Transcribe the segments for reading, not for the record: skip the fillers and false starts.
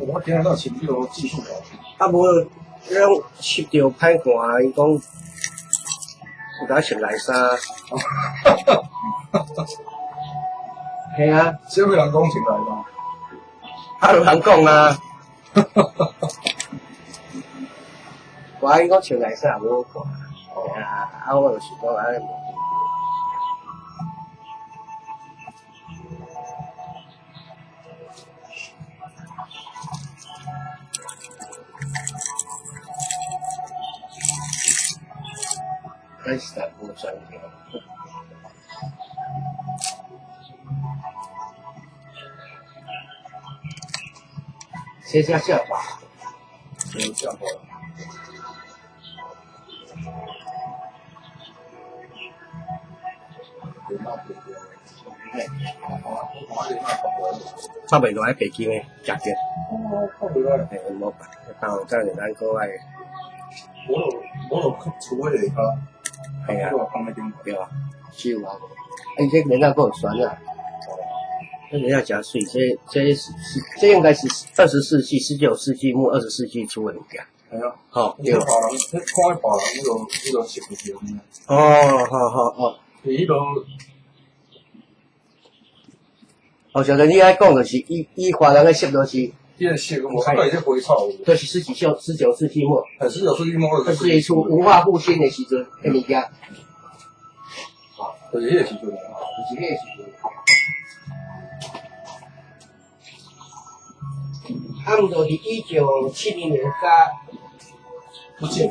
我听得到情绪都继续聊。啊无，咱翕着歹看，伊讲有甲穿内衫。系啊，社会人讲穿内衫。啊有人讲啊。我伊讲穿内衫无好看。系啊，啊我就是讲安尼无。咱实在无专业。先下下吧，有这样的。差袂多爱北京诶，价钱。哦，差袂多。诶，无办，到这样咱国外。我就厝诶下骹，系啊，放喺顶对啊，只有啊，这人家够酸啊，这人家真水，这应该是20世纪、19世纪末、20世纪初的物件。系啊，好，对。别人，看别人迄个食物件。哦，好。迄个。哦，小陈，你爱讲就是以华人的色就是，迄个色，我看到伊些花草，就是19世纪末，19世纪末，20世纪初文化复兴的时阵的物件。就是迄个时阵，就是迄个时阵。啊，毋就是1970年甲不止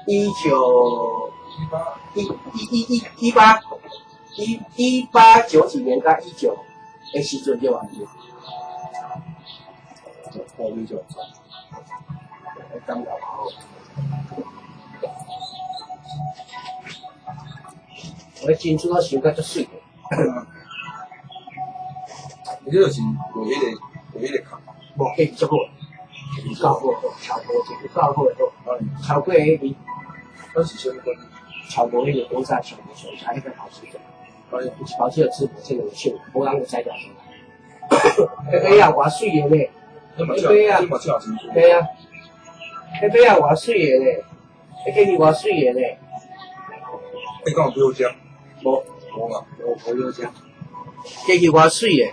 1890几年甲19的时阵就完了。我就叫。刚搞好。我进出我想甲足水的。你这就是为迄个卡。无计足好，够好，超过一个够好的好，超过迄个。那是什么关系？超过迄个公司超过上才迄个跑车的。跑车的直播真个手，无人会知道。迄尾啊，偌水的呢！迄尾啊，对啊，迄尾啊，偌水的呢！迄个是偌水的呢！你讲有标价？无嘛，无标价。这是偌水的。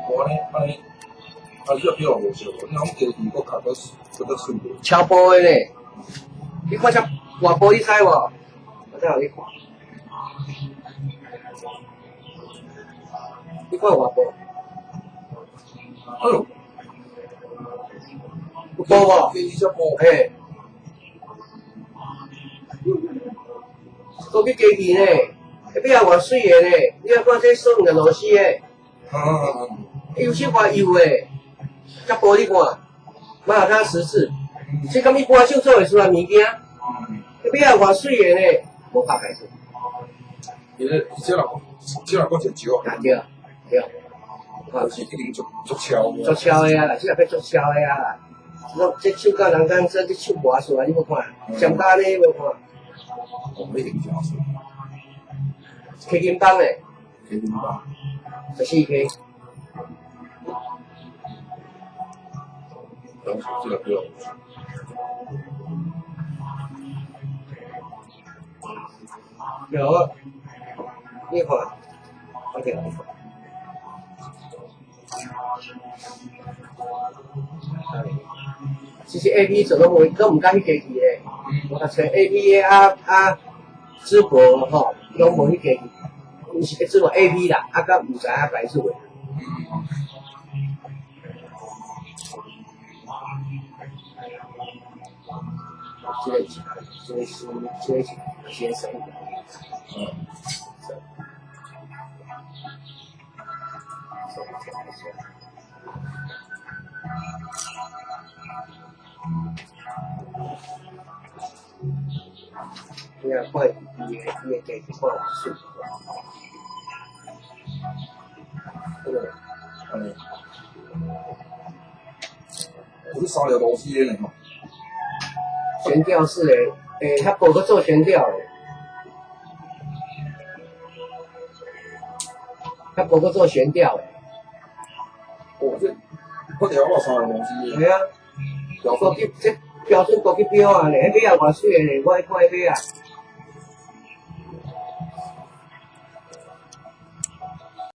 我呢，这个标无少，你讲这个我看到水的。超薄的呢！你看这偌薄，你知无？我再互你看。你看偌薄？哎呦！有薄无？嘿。都去加去呢，迄边也偌水的呢，你啊看这送个螺丝的，有些偌油的，较薄你看，莫有它实质，这敢一般手做会出来物件，迄边也偌水的呢，无拍牌子。这人讲真少啊。对。就是一定足超的。足超的啊，这个要足超的啊，这手甲人讲说这手磨出来，你无看，简单的无看。我没印象是。K 金帮的。K 金帮。14K。当时这个标。有，你看，OK。其实 AP 做都唔敢去加去的，我读册 AP 淄博吼，拢无去加去，毋是去淄博 AP 啦，甲毋知影白字话。这个是先生。你看，看伊个家己看水，我是烧了东西的嘛。悬吊式的，它无个做悬吊的，它无个做悬吊的。这条我烧了东西。系啊，高级这标准高级表啊，迄尾啊偌水的，我爱看迄尾啊。